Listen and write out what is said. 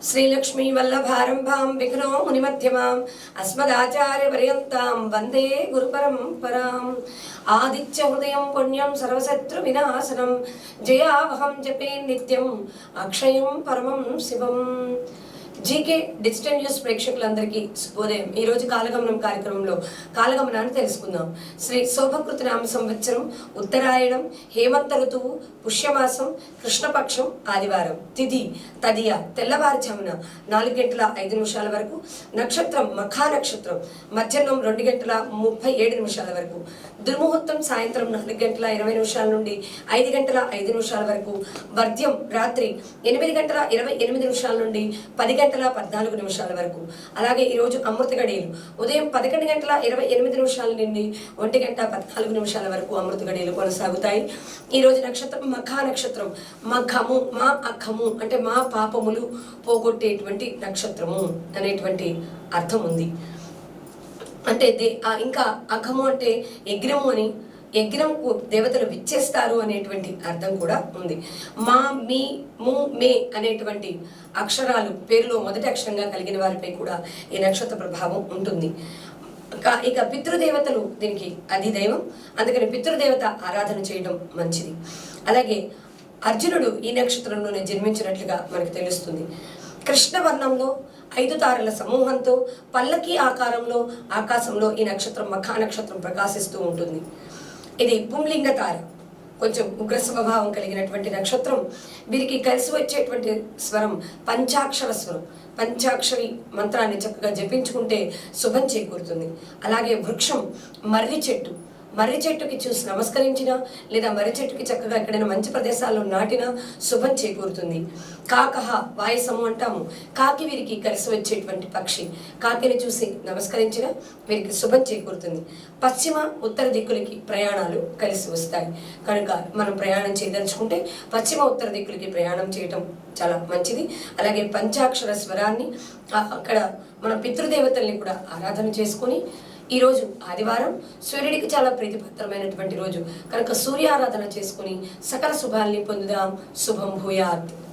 श्रीलक्ष्मी वल्लभारंभां विघ्नो मुनिमध्यमाम् अस्मदाचार्यपर्यन्तां वन्दे गुरुपरम्पराम् आदित्य हृदयं पुण्यं सर्वशत्रुविनाशनं जयावहं जपे नित्यम् अक्षयं परमं शिवम्। జీకే డిజిటల్ న్యూస్ ప్రేక్షకులందరికీ శుభోదయం। ఈరోజు కాలగమనం కార్యక్రమంలో కాలగమనాన్ని తెలుసుకుందాం। శ్రీ శోభకృత నామ సంవత్సరం ఉత్తరాయణం, హేమంత ఋతువు, పుష్యమాసం, కృష్ణపక్షం, ఆదివారం, తిథి తదియ, తెల్లవారుజామున 4:05 వరకు, నక్షత్రం మఖా నక్షత్రం మధ్యాహ్నం 2:37 వరకు, దుర్ముహూర్తం సాయంత్రం 4:20 నుండి 5:05 వరకు, వర్ధ్యం రాత్రి 8:28 నుండి 10:14 వరకు। అలాగే ఈరోజు అమృత గడియలు ఉదయం 11:28 నుండి 1:14 వరకు అమృత గడియలు కొనసాగుతాయి। ఈరోజు నక్షత్రం మఖా నక్షత్రం, మఘము మా అఖము అంటే మా పాపములు పోగొట్టేటువంటి నక్షత్రము అనేటువంటి అర్థం ఉంది। అంటే ఇంకా అఖము అంటే యజ్ఞము అని, యజ్ఞంకు దేవతలు విచ్చేస్తారు అనేటువంటి అర్థం కూడా ఉంది। మా మీ ము మే అనేటువంటి అక్షరాలు పేరులో మొదటి అక్షరంగా కలిగిన వారిపై కూడా ఈ నక్షత్ర ప్రభావం ఉంటుంది। ఇక పితృదేవతలు దీనికి అధిదైవం, అందుకని పితృదేవత ఆరాధన చేయడం మంచిది। అలాగే అర్జునుడు ఈ నక్షత్రంలోనే జన్మించినట్లుగా మనకు తెలుస్తుంది। కృష్ణవర్ణంలో 5 తారల సమూహంతో పల్లకి ఆకారంలో ఆకాశంలో ఈ నక్షత్రం మఖా నక్షత్రం ప్రకాశిస్తూ ఉంటుంది। ఇది పుంలింగ తార, కొంచెం ఉగ్ర స్వభావం కలిగినటువంటి నక్షత్రం। వీరికి కలిసి వచ్చేటువంటి స్వరం పంచాక్షర స్వరం। పంచాక్షరి మంత్రాన్ని చక్కగా జపించుకుంటే శుభం చేకూరుతుంది। అలాగే వృక్షం మర్రి చెట్టు, మర్రి చెట్టుకి చూసి నమస్కరించినా లేదా మర్రి చెట్టుకి చక్కగా ఎక్కడైనా మంచి ప్రదేశాల్లో నాటినా శుభం చేకూరుతుంది। కాకహ వాయసము అంటాము, కాకి వీరికి కలిసి వచ్చేటువంటి పక్షి, కాకిని చూసి నమస్కరించిన వీరికి శుభం చేకూరుతుంది। పశ్చిమ ఉత్తర దిక్కులకి ప్రయాణాలు కలిసి వస్తాయి కనుక మనం ప్రయాణం చేయదలుచుకుంటే పశ్చిమ ఉత్తర దిక్కులకి ప్రయాణం చేయటం చాలా మంచిది। అలాగే పంచాక్షర స్వరాన్ని అక్కడ మన పితృదేవతల్ని కూడా ఆరాధన చేసుకొని, ఈరోజు ఆదివారం సూర్యుడికి చాలా ప్రీతిపాత్రమైనటువంటి రోజు కనుక సూర్యారాధన చేసుకుని సకల శుభాల్ని పొందుదాం। శుభం భూయాత్।